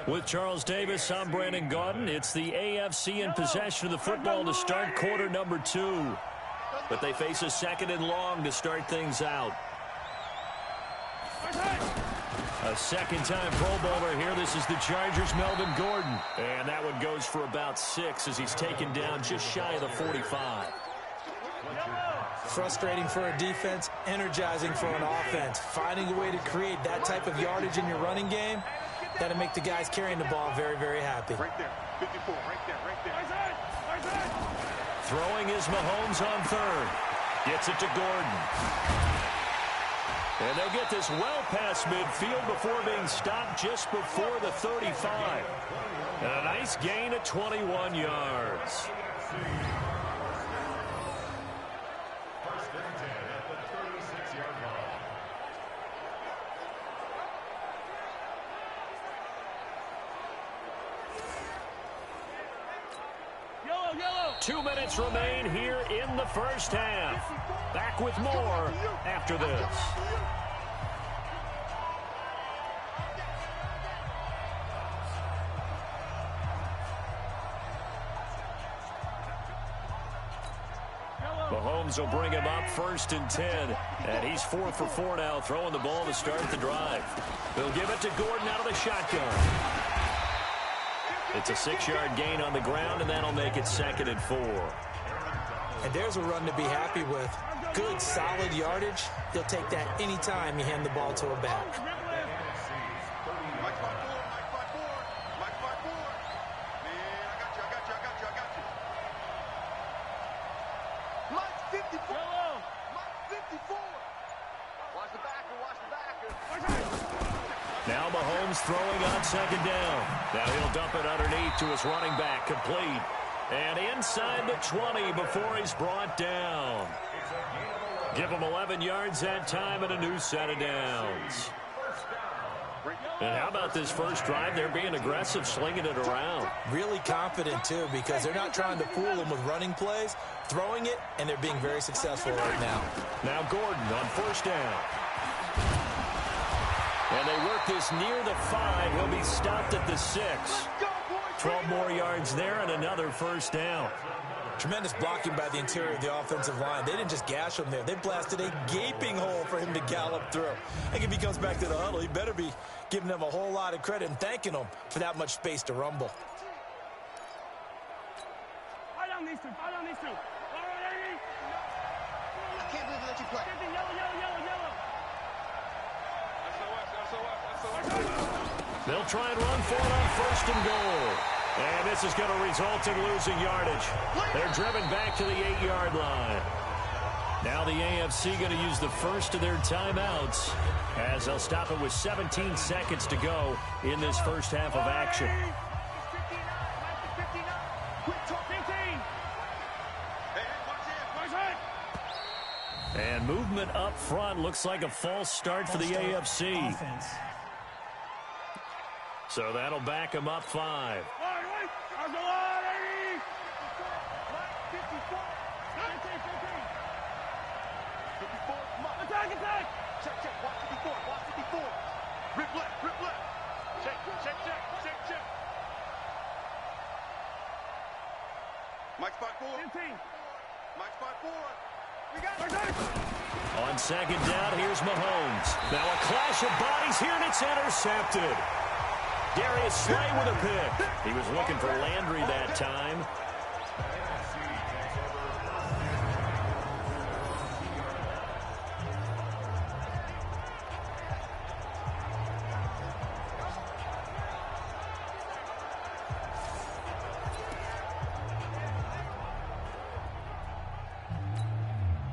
With Charles Davis, I'm Brandon Gaudin. It's the AFC in possession of the football to start quarter number 2. But they face a second and long to start things out. A second-time Pro Bowler here. This is the Chargers' Melvin Gordon. And that one goes for about 6 as he's taken down just shy of the 45. Frustrating for a defense, energizing for an offense. Finding a way to create that type of yardage in your running game, that'll make the guys carrying the ball very, very happy. Right there, 54, right there. Throwing is Mahomes on third. Gets it to Gordon. And they'll get this well past midfield before being stopped just before the 35. And a nice gain of 21 yards. Yellow. 2 minutes remain here in the first half. Back with more after this. Mahomes will bring him up 1st and 10. And he's 4 for 4 now, throwing the ball to start the drive. They'll give it to Gordon out of the shotgun. It's a 6-yard gain on the ground, and that'll make it 2nd and 4. And there's a run to be happy with. Good, solid yardage. He'll take that any time you hand the ball to a back. Now Mahomes throwing on 2nd down. Now he'll dump it underneath to his running back, complete. And inside the 20 before he's brought down. Give him 11 yards that time and a new set of downs. And how about this first drive? They're being aggressive, slinging it around. Really confident, too, because they're not trying to fool them with running plays, throwing it, and they're being very successful right now. Now Gordon on 1st down. And they work this near the 5. He'll be stopped at the 6. 12 more yards there and another 1st down. Tremendous blocking by the interior of the offensive line. They didn't just gash him there. They blasted a gaping hole for him to gallop through. I think if he comes back to the huddle, he better be giving them a whole lot of credit and thanking them for that much space to rumble. I don't need to. I can't believe that you play. Yellow. They'll try and run for it on 1st and goal. And this is going to result in losing yardage. They're driven back to the 8-yard line. Now the AFC going to use the first of their timeouts as they'll stop it with 17 seconds to go in this first half of action. And movement up front looks like a false start for the AFC. So that'll back him up 5. Check. Watch 54. Rip left. Check. Mike spot 4. Mike spot 4. We got it. On 2nd down, here's Mahomes. Now a clash of bodies here, and it's intercepted. Darius Slay with a pick. He was looking for Landry that time.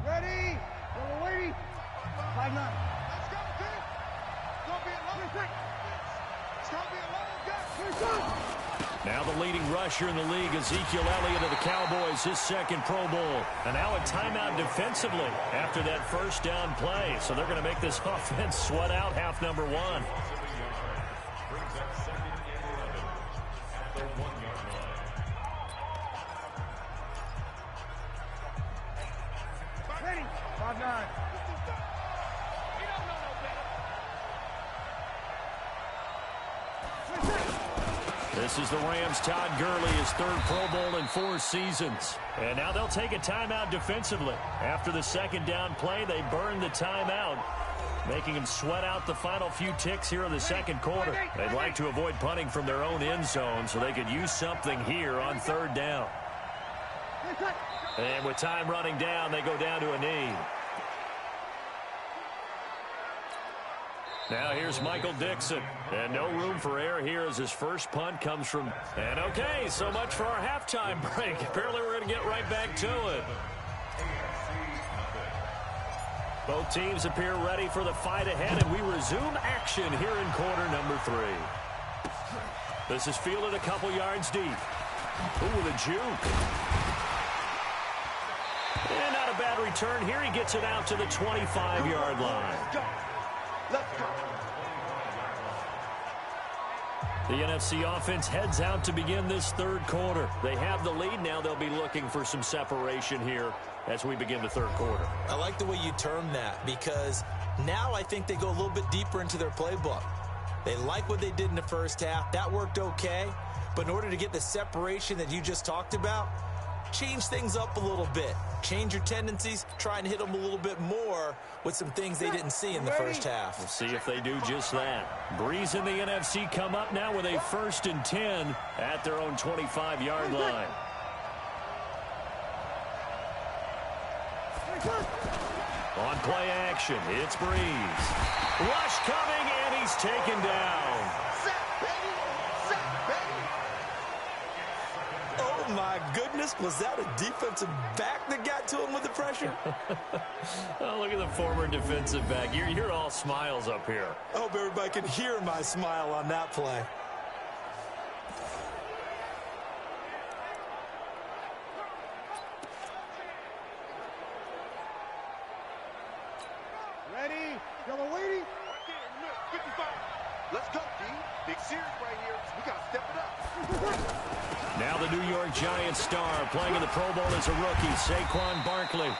Ready? We're waiting. 5-9. Let's go, team. It's going to be a long thing. It's going to be a long game. Now the leading rusher in the league, Ezekiel Elliott of the Cowboys, his 2nd Pro Bowl. And now a timeout defensively after that 1st down play. So they're going to make this offense sweat out half number 1. Ready? 5-9. This is the Rams' Todd Gurley, his third Pro Bowl in 4 seasons. And now they'll take a timeout defensively. After the second down play, they burn the timeout, making them sweat out the final few ticks here in the second quarter. They'd like to avoid punting from their own end zone so they could use something here on third down. And with time running down, they go down to a knee. Now here's Michael Dixon. And no room for error here as his first punt comes from... And okay, so much for our halftime break. Apparently we're going to get right back to it. Both teams appear ready for the fight ahead, and we resume action here in quarter number 3. This is fielded a couple yards deep. Ooh, the juke. And not a bad return here. He gets it out to the 25-yard line. Let's go. The NFC offense heads out to begin this third quarter. They have the lead. Now they'll be looking for some separation here as we begin the third quarter. I like the way you term that, because now I think they go a little bit deeper into their playbook. They like what they did in the first half. That worked okay. But in order to get the separation that you just talked about, change things up a little bit. Change your tendencies. Try and hit them a little bit more with some things they didn't see in the first half. We'll see if they do just that. Breeze in the NFC come up now with a 1st and 10 at their own 25-yard line. On play action, it's Breeze. Rush coming, and he's taken down. Oh, my goodness. Was that a defensive back that got to him with the pressure? Oh, look at the former defensive back. You're all smiles up here. I hope everybody can hear my smile on that play. Ready? Y'all waiting? 55. Let's go, D. Big series right here. We got to step it up. Now the New York Giants star playing in the Pro Bowl as a rookie, Saquon Barkley.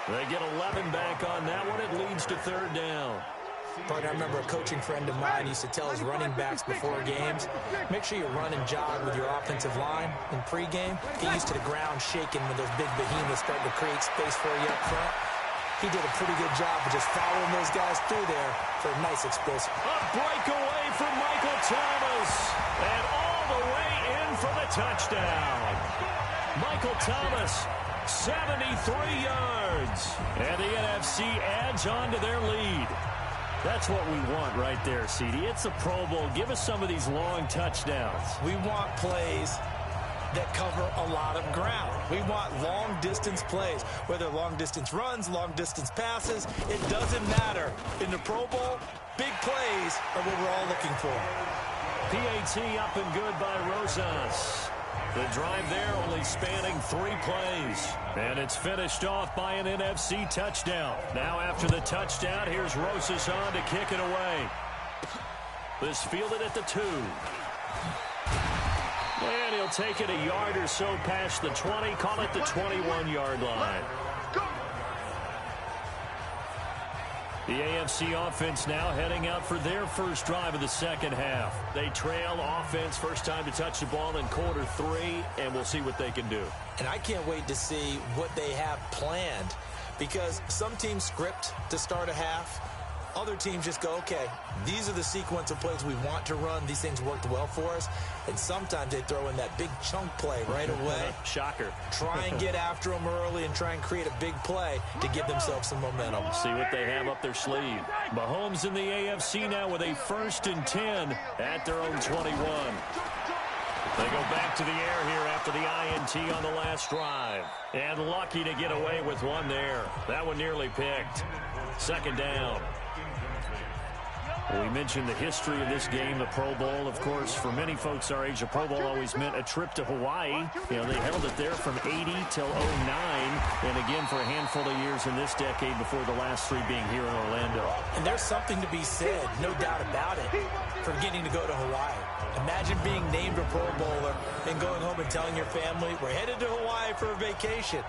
They get 11 back on that one. It leads to third down. Partner, I remember a coaching friend of mine used to tell his running backs before games, make sure you run and jog with your offensive line in pregame. Get used to the ground shaking when those big behemoths start to create space for you up front. He did a pretty good job of just following those guys through there for a nice explosive. A breakaway from Michael Thomas. And all the way in for the touchdown. Michael Thomas, 73 yards. And the NFC adds on to their lead. That's what we want right there, CD. It's a Pro Bowl. Give us some of these long touchdowns. We want plays that cover a lot of ground. We want long-distance plays, whether long-distance runs, long-distance passes. It doesn't matter. In the Pro Bowl, big plays are what we're all looking for. PAT up and good by Rosas. The drive there only spanning 3 plays. And it's finished off by an NFC touchdown. Now after the touchdown, here's Rosas on to kick it away. This fielded at the 2. And he'll take it a yard or so past the 20, call it the 21-yard line. The AFC offense now heading out for their first drive of the second half. They trail offense, first time to touch the ball in quarter 3, and we'll see what they can do. And I can't wait to see what they have planned, because some teams script to start a half. Other teams just go, okay, these are the sequence of plays we want to run. These things worked well for us. And sometimes they throw in that big chunk play right away. Shocker. Try and get after them early and try and create a big play to give themselves some momentum. See what they have up their sleeve. Mahomes in the AFC now with a 1st and 10 at their own 21. They go back to the air here after the INT on the last drive. And lucky to get away with one there. That one nearly picked. Second down. We mentioned the history of this game, the Pro Bowl. Of course, for many folks our age, the Pro Bowl always meant a trip to Hawaii. You know, they held it there from 80 till 09, and again for a handful of years in this decade before the last 3 being here in Orlando. And there's something to be said, no doubt about it, for getting to go to Hawaii. Imagine being named a Pro Bowler and going home and telling your family, we're headed to Hawaii for a vacation.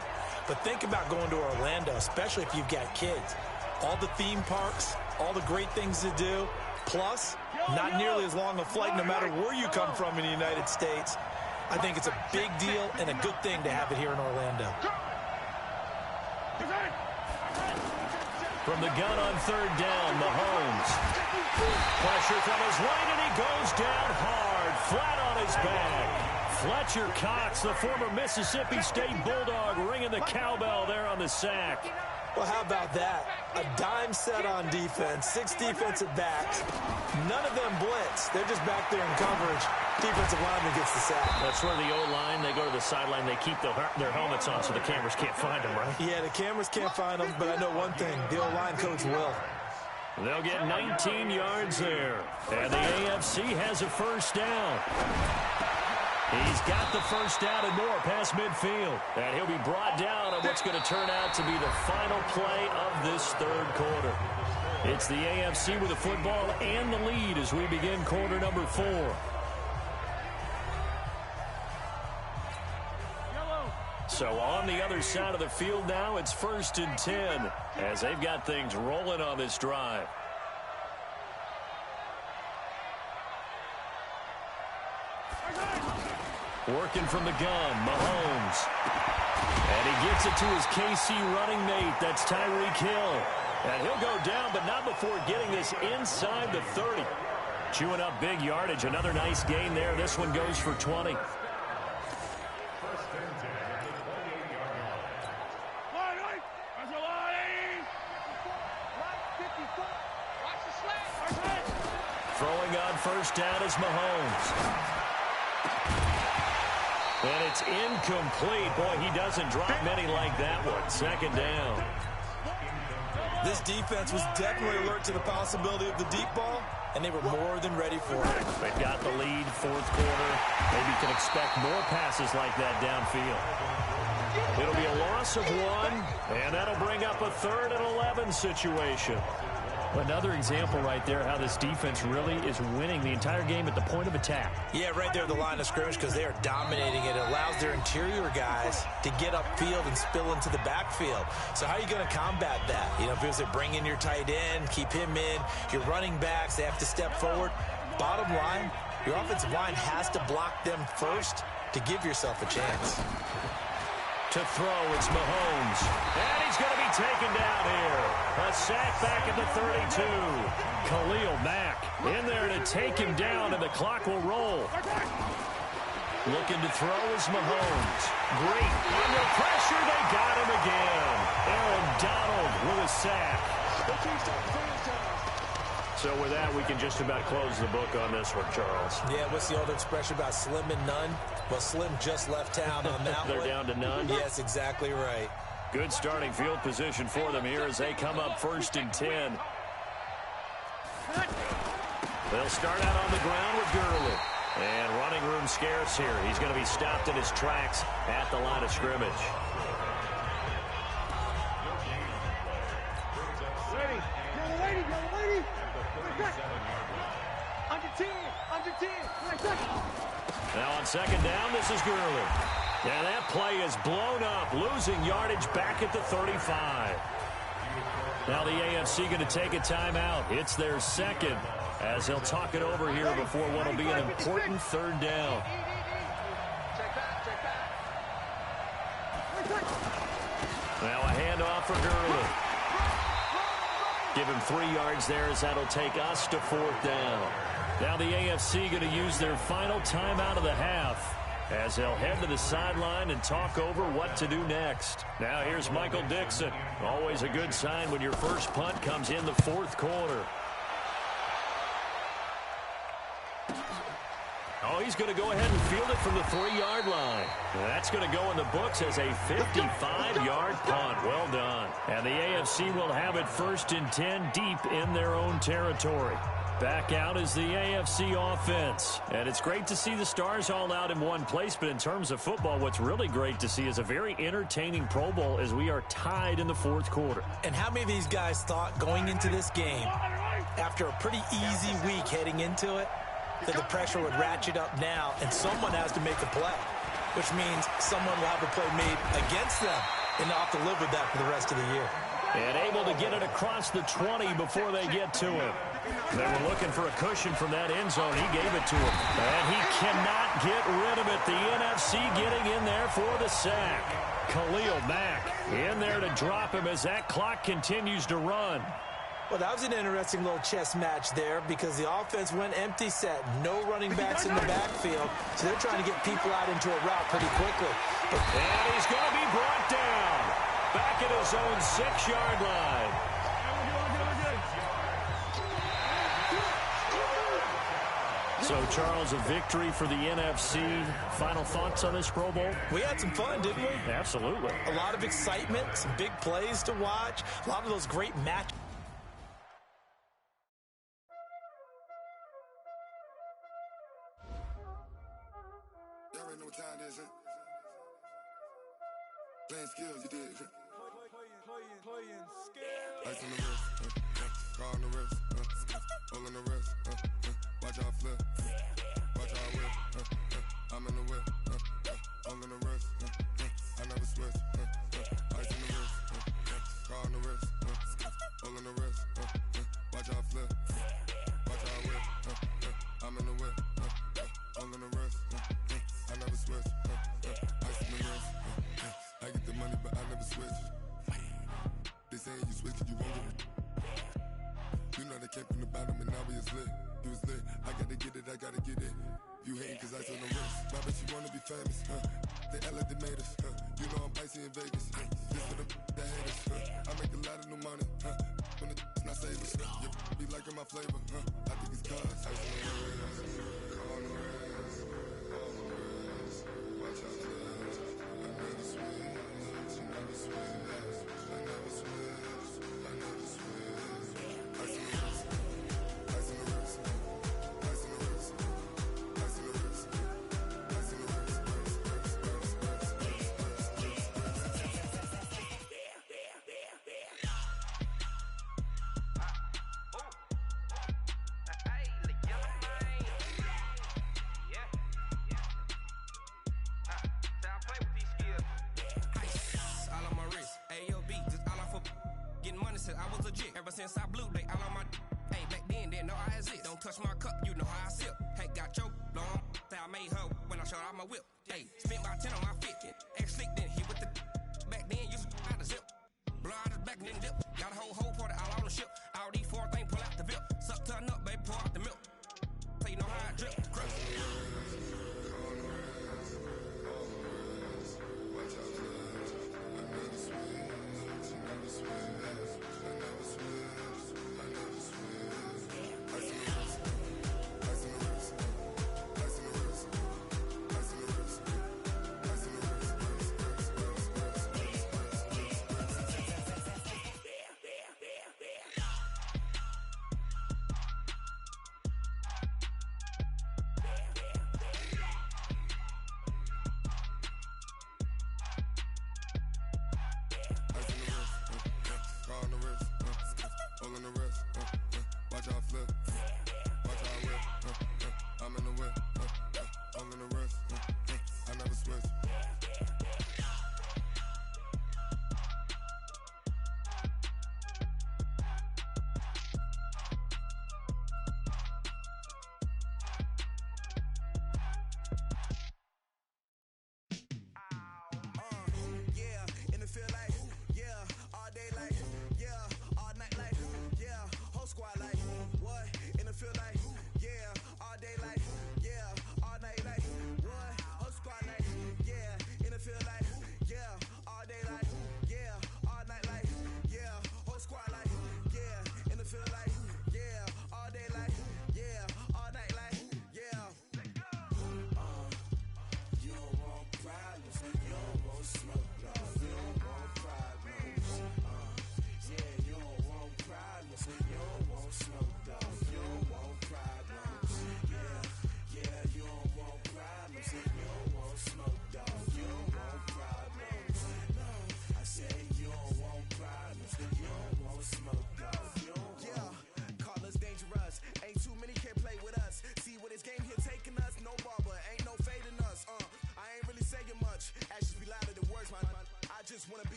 But think about going to Orlando, especially if you've got kids. All the theme parks, all the great things to do. Plus, not nearly as long a flight no matter where you come from in the United States. I think it's a big deal and a good thing to have it here in Orlando. From the gun on third down, Mahomes. Pressure from his right, and he goes down hard, flat on his back. Fletcher Cox, the former Mississippi State Bulldog, ringing the cowbell there on the sack. Well, how about that? A dime set on defense, 6 defensive backs. None of them blitz. They're just back there in coverage. Defensive lineman gets the sack. That's where the O-line, they go to the sideline, they keep their helmets on so the cameras can't find them, right? Yeah, the cameras can't find them, but I know one thing. The O-line coach will. They'll get 19 yards there. And the AFC has a first down. He's got the first down and more past midfield. And he'll be brought down on what's going to turn out to be the final play of this third quarter. It's the AFC with the football and the lead as we begin quarter number 4. So on the other side of the field now, it's 1st and 10 as they've got things rolling on this drive. Working from the gun, Mahomes. And he gets it to his KC running mate. That's Tyreek Hill. And he'll go down, but not before getting this inside the 30. Chewing up big yardage. Another nice gain there. This one goes for 20. Throwing on first down is Mahomes. And it's incomplete. Boy, he doesn't drop many like that one. 2nd down. This defense was definitely alert to the possibility of the deep ball, and they were more than ready for it. They've got the lead, 4th quarter. Maybe you can expect more passes like that downfield. It'll be a loss of 1, and that'll bring up a 3rd and 11 situation. Another example right there how this defense really is winning the entire game at the point of attack. Yeah, right there at the line of scrimmage because they are dominating it. It allows their interior guys to get upfield and spill into the backfield. So how are you going to combat that? You know, if it was to bring in your tight end, keep him in, your running backs, they have to step forward. Bottom line, your offensive line has to block them first to give yourself a chance. To throw, it's Mahomes. And he's going to be taken down here. A sack back at the 32. Khalil Mack in there to take him down, and the clock will roll. Looking to throw is Mahomes. Great. Under pressure, they got him again. Aaron Donald with a sack. So with that, we can just about close the book on this one, Charles. Yeah, what's the old expression about slim and none? Well, Slim just left town on that They're one. down to none? Yes, exactly right. Good starting field position for them here as they come up 1st and 10. They'll start out on the ground with Gurley. And running room scarce here. He's going to be stopped in his tracks at the line of scrimmage. Now on 2nd down, this is Gurley. And that play is blown up, losing yardage back at the 35. Now the AFC going to take a timeout. It's their 2nd as they'll talk it over here before what will be an important 3rd down. Now a handoff for Gurley. Give him 3 yards there as that'll take us to 4th down. Now the AFC going to use their final timeout of the half as they'll head to the sideline and talk over what to do next. Now here's Michael Dixon. Always a good sign when your first punt comes in the 4th quarter. Oh, he's going to go ahead and field it from the 3-yard line. That's going to go in the books as a 55-yard punt. Well done. And the AFC will have it 1st and 10 deep in their own territory. Back out is the AFC offense. And it's great to see the stars all out in one place, but in terms of football, what's really great to see is a very entertaining Pro Bowl as we are tied in the 4th quarter. And how many of these guys thought going into this game, after a pretty easy week heading into it, that the pressure would ratchet up now and someone has to make a play, which means someone will have a play made against them and they'll have to live with that for the rest of the year. And able to get it across the 20 before they get to him. They were looking for a cushion from that end zone. He gave it to him. And he cannot get rid of it. The NFC getting in there for the sack. Khalil Mack in there to drop him as that clock continues to run. Well, that was an interesting little chess match there because the offense went empty set. No running backs in the backfield, so they're trying to get people out into a route pretty quickly. And he's going to be brought down back at his own 6-yard line. So, Charles, a victory for the NFC. Final thoughts on this Pro Bowl? We had some fun, didn't we? Absolutely. A lot of excitement, some big plays to watch, a lot of those great matches. Y'all already know what time it is, huh? Playing skills, you did. Playing skills. Ice on the wrist, car on the wrist, hole in the wrist, watch out flip, watch out whip, I'm in the whip, hole in the wrist, I never switch, ice on the wrist, car on the wrist, hole in the wrist, watch out flip, watch out whip, I'm in the whip, hole in the wrist, I never switch, ice on the wrist, I get the money but I never switch. They saying you switch it, you won't get it. You know they came from the bottom and now we is lit. You was lit, I gotta get it, I gotta get it. You hating cause I told them wrist. Why bet you wanna be famous, They act like they made us, You know I'm icy in Vegas, This for the that hate us, I make a lot of new money, When it's not savers, You be liking my flavor, I think it's cause ice on the wrist, on the wrist, on the wrist. Watch out, I never switch, you never switch. I never switch, I never switch. Ice on the wrist, ice on the wrist, ice on the wrist, ice on the wrist, ice on the wrist, I was legit. Ever since I blew, they all on my hey, back then, didn't know I exist. Don't touch my cup, you know how I sip. Hey, got your long, say I made her when I showed out my whip. Hey, spent my 10 on my 50. Ex-slick, then hit with the back then, used to out the zip. Blow out his back, then dip. Got a whole party all on the ship. All these 4 things, pull out the VIP. Suck, turn up, baby, pour out the milk. So you know how I drip. Crush. Watch out flip, watch out whip, I'm in the whip, all in the wrist, I never switch. Yeah, in the field like, yeah, all day like, yeah, all night like, yeah, whole squad like, what?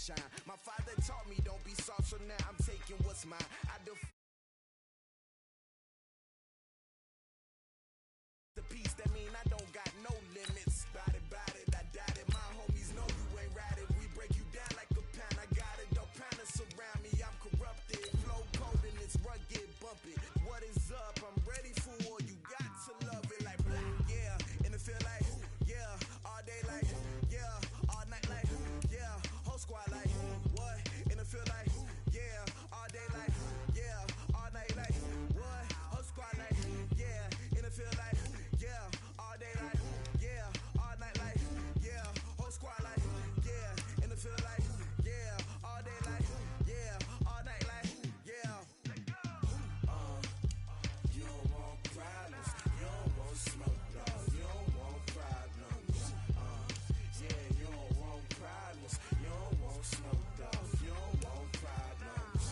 shine. My father taught me don't be soft, so now I'm taking what's mine. The peace that mean I don't got no limits. Bout it, I doubt it. My homies know you ain't ride it. We break you down like a pound. I got it, don't pound us around me. I'm corrupted. Flow cold and it's rugged, bump it. What is up? I'm ready for war. You got to love it like blah, yeah. And it feel like, yeah. All day like, yeah. All night like, yeah. Whole squad like, what? And it feel like, yeah. All day like, yeah. All night like, what? Whole squad like, yeah. And it feel like, yeah. All day like, yeah. All night like, yeah. Whole squad like, yeah. And it feel like, yeah. All day like, yeah. All night like, yeah. You don't want problems. You don't want smoke, dog. You don't want problems. Yeah, you don't want problems. You don't want smoke, dog. You don't want problems.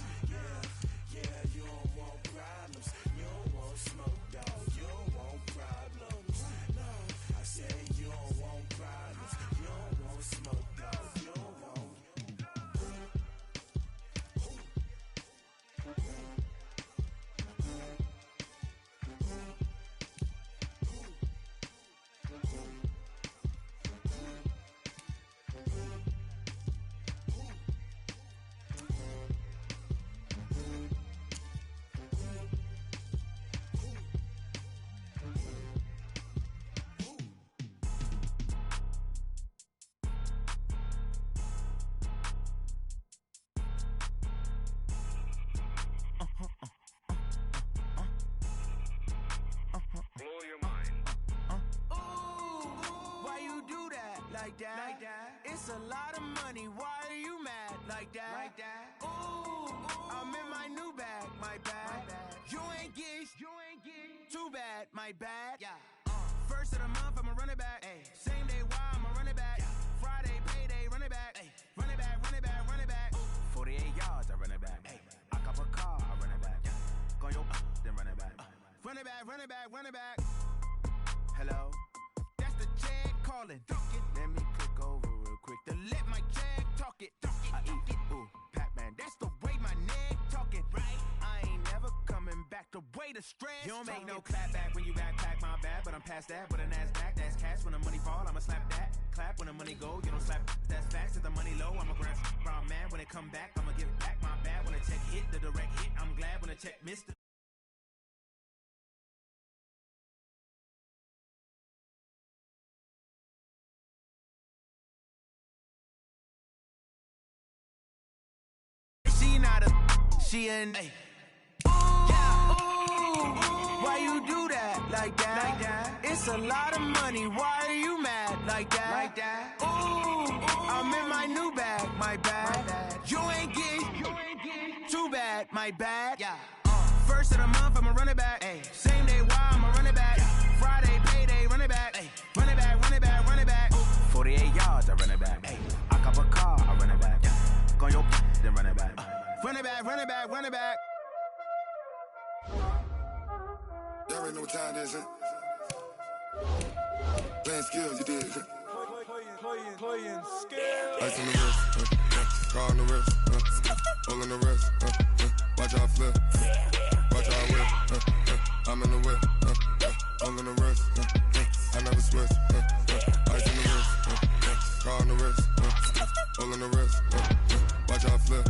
Yeah, you don't want problems. You don't want smoke, dog. You don't want problems. No, I said you don't want problems. You don't want smoke, dog. You don't want. Why you do that like that? It's a lot of money. Why are you mad like that? Ooh, I'm in my new bag, my bad. You ain't get too bad, my bad. First of the month, I'ma run it back. Same day, why I'ma run it back. Friday, payday, run it back. Run it back, run it back, run it back. 48 yards, I run it back. I cop a car, I run it back. Go your then run it back. Run it back, run it back, run it back. Hello? That's the check calling. Let me click over real quick to let my check talk it. I eat it, ooh, Pac-Man. That's the way my neck talking. Right? I ain't never coming back the way the stress. You don't make no clap back when you backpack, my bad. But I'm past that with a NASDAQ. That's cash when the money fall, I'ma slap that. Clap when the money go, you don't slap. That's facts. If the money low, I'ma grab brown man. When it come back, I'ma give it back, my bad. When the check hit, the direct hit, I'm glad when the check missed it. She in. Why you do that like that? It's a lot of money. Why are you mad like that? Ooh, I'm in my new bag, my bad. You ain't get too bad, my bad. First of the month, I'ma run it back. Same day, why I'ma run it back. Friday, payday, run it back. Run it back, run it back, run it back. 48 yards, I run it back. I cop a car, I run it back. Go your then run it back. Run it back, run it back, run it back. Y'all already know what time it is, huh? Playing skills, you did. Playing skills. Ice on the wrist, car on the wrist, all on the wrist, watch out flip, watch out whip, I'm in the whip, all on the wrist, I never switch, ice on the wrist, car on the wrist, all on the wrist, watch out flip,